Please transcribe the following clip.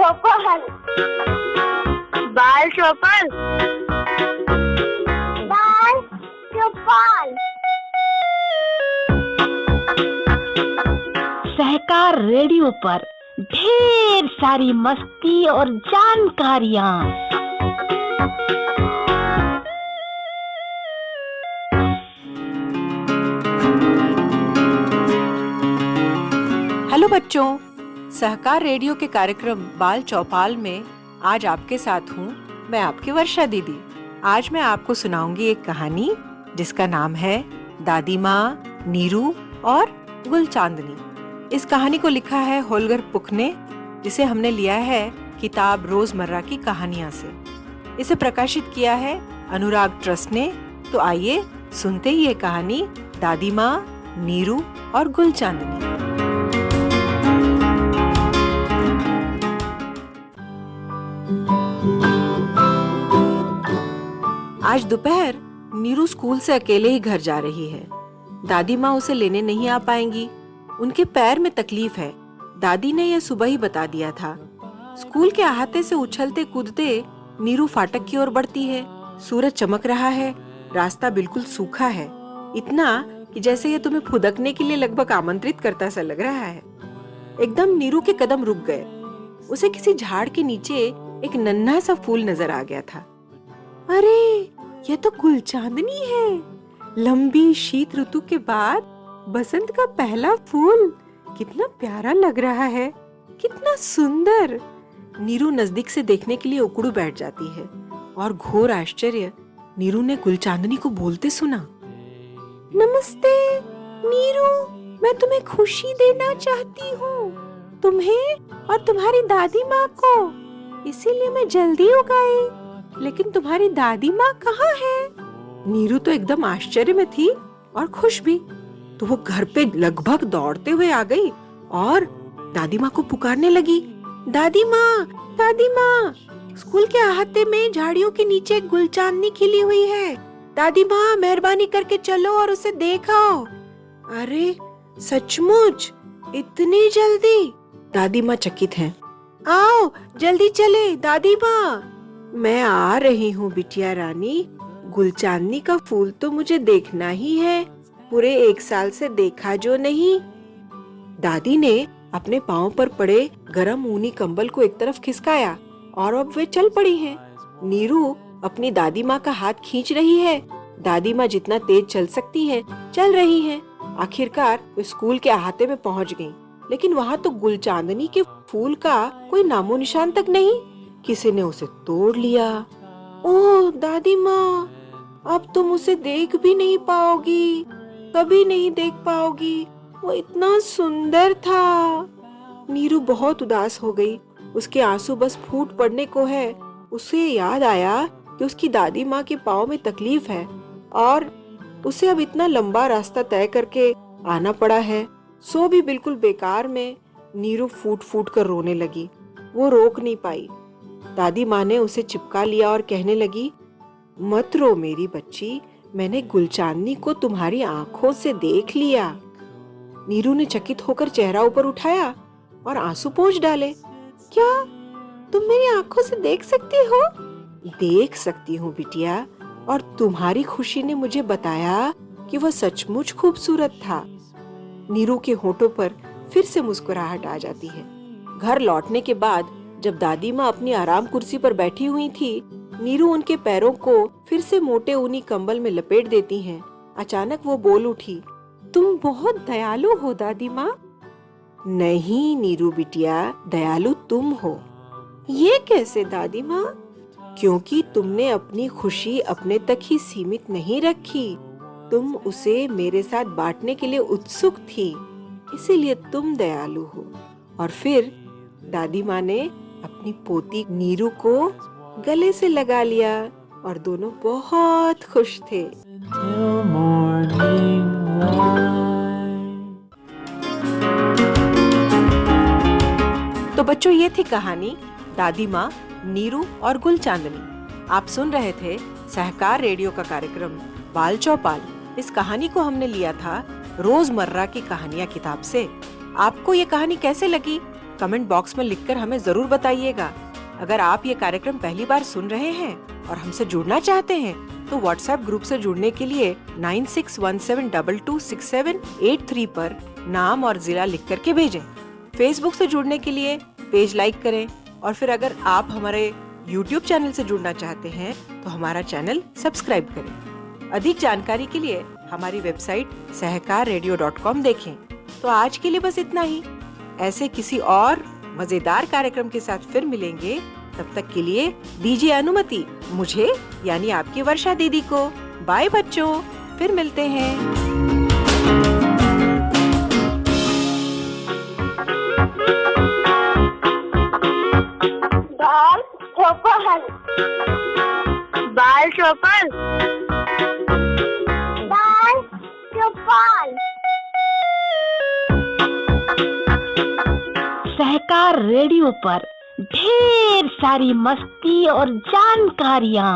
चौपाल, बाल चौपाल, बाल चौपाल। सहकार रेडियो पर ढेर सारी मस्ती और जानकारियाँ। हेलो बच्चों, सहकार रेडियो के कार्यक्रम बाल चौपाल में आज आपके साथ हूँ मैं आपकी वर्षा दीदी। आज मैं आपको सुनाऊंगी एक कहानी जिसका नाम है दादी माँ, नीरू और गुलचांदनी। इस कहानी को लिखा है होल्गर पुक ने, जिसे हमने लिया है किताब रोजमर्रा की कहानियां से। इसे प्रकाशित किया है अनुराग ट्रस्ट ने। तो आइए सुनते ही ये कहानी दादी माँ, नीरू और गुलचांदनी। आज दोपहर नीरू स्कूल से अकेले ही घर जा रही है। दादी माँ उसे लेने नहीं आ पाएंगी, उनके पैर में तकलीफ है। दादी ने यह सुबह ही बता दिया था। स्कूल के अहाते से उछलते कूदते नीरू फाटक की ओर बढ़ती है। सूरज चमक रहा है, रास्ता बिल्कुल सूखा है, इतना कि जैसे यह तुम्हें फुदकने के लिए लगभग आमंत्रित करता सा लग रहा है। एकदम नीरू के कदम रुक गए। उसे किसी झाड़ के नीचे एक नन्हा सा फूल नजर आ गया था। अरे, यह तो गुलचांदनी है। लंबी शीत ऋतु के बाद बसंत का पहला फूल। कितना प्यारा लग रहा है, कितना सुंदर। नीरू नजदीक से देखने के लिए उकड़ू बैठ जाती है और घोर आश्चर्य नीरू ने गुलचांदनी को बोलते सुना। नमस्ते नीरू, मैं तुम्हें खुशी देना चाहती हूँ, तुम्हें और तुम्हारी दादी माँ को। इसीलिए मैं जल्दी उगाई। लेकिन तुम्हारी दादी माँ कहाँ है? नीरू तो एकदम आश्चर्य में थी और खुश भी। तो वो घर पे लगभग दौड़ते हुए आ गई और दादी माँ को पुकारने लगी। दादी माँ, दादी माँ, स्कूल के अहाते में झाड़ियों के नीचे गुलचांदनी खिली हुई है। दादी माँ, मेहरबानी करके चलो और उसे देखो। अरे सचमुच, इतनी जल्दी? दादी माँ चकित हैं। आओ जल्दी चले दादी माँ। मैं आ रही हूँ बिटिया रानी। गुलचांदनी का फूल तो मुझे देखना ही है, पूरे 1 साल से देखा जो नहीं। दादी ने अपने पाँव पर पड़े गरम ऊनी कंबल को एक तरफ खिसकाया और अब वे चल पड़ी हैं। नीरू अपनी दादी माँ का हाथ खींच रही है। दादी माँ जितना तेज चल सकती हैं, चल रही हैं। आखिरकार वे स्कूल के अहाते में पहुँच गईं। लेकिन वहाँ तो गुलचांदनी के फूल का कोई नामो निशान तक नहीं। किसी ने उसे तोड़ लिया। ओह दादी माँ, अब तुम उसे देख भी नहीं पाओगी, कभी नहीं देख पाओगी। वो इतना सुंदर था। नीरू बहुत उदास हो गई। उसके आंसू बस फूट पड़ने को है। उसे याद आया कि उसकी दादी माँ के पाँव में तकलीफ है और उसे अब इतना लंबा रास्ता तय करके आना पड़ा है। सो भी बिल्कुल बेकार में नीरू फूट फूट कर रोने लगी। वो रोक नहीं पाई। दादी माँ ने उसे चिपका लिया और कहने लगी, मत रो मेरी बच्ची, मैंने गुलचांदनी को तुम्हारी आंखों से देख लिया। नीरू ने चकित होकर चेहरा ऊपर उठाया और आंसू पोंछ डाले। क्या तुम मेरी आंखों से देख सकती हो? देख सकती हूँ बिटिया, और तुम्हारी खुशी ने मुझे बताया कि वह सचमुच खूबसूरत था। नीरू के होठों पर फिर से मुस्कुराहट आ जाती है। घर लौटने के बाद जब दादी माँ अपनी आराम कुर्सी पर बैठी हुई थी, नीरू उनके पैरों को फिर से मोटे ऊनी कंबल में लपेट देती हैं। अचानक वो बोल उठी, तुम बहुत दयालु हो दादी माँ। नहीं नीरू बिटिया, दयालु तुम हो। ये कैसे दादी माँ? क्योंकि तुमने अपनी खुशी अपने तक ही सीमित नहीं रखी, तुम उसे मेरे साथ बांटने के लिए उत्सुक थी, इसीलिए तुम दयालु हो। और फिर दादी माँ ने अपनी पोती नीरू को गले से लगा लिया और दोनों बहुत खुश थे। तो बच्चों, ये थी कहानी दादी माँ, नीरू और गुलचांदनी। आप सुन रहे थे सहकार रेडियो का कार्यक्रम बाल चौपाल। इस कहानी को हमने लिया था रोजमर्रा की कहानियाँ किताब से। आपको ये कहानी कैसे लगी कमेंट बॉक्स में लिखकर हमें जरूर बताइएगा। अगर आप ये कार्यक्रम पहली बार सुन रहे हैं और हमसे जुड़ना चाहते हैं तो व्हाट्सएप ग्रुप से जुड़ने के लिए 9617226783 पर नाम और जिला लिख करके भेजें। फेसबुक से जुड़ने के लिए पेज लाइक करें और फिर अगर आप हमारे YouTube चैनल से जुड़ना चाहते हैं तो हमारा चैनल सब्सक्राइब करें। अधिक जानकारी के लिए हमारी वेबसाइट सहकाररेडियो.com देखें। तो आज के लिए बस इतना ही। ऐसे किसी और मजेदार कार्यक्रम के साथ फिर मिलेंगे। तब तक के लिए दीजिए अनुमति मुझे यानी आपकी वर्षा दीदी को। बाय बच्चों, फिर मिलते हैं। बाल चौपल, बाल चौपल, बाल चौपल। सहकार रेडियो पर ढेर सारी मस्ती और जानकारियाँ।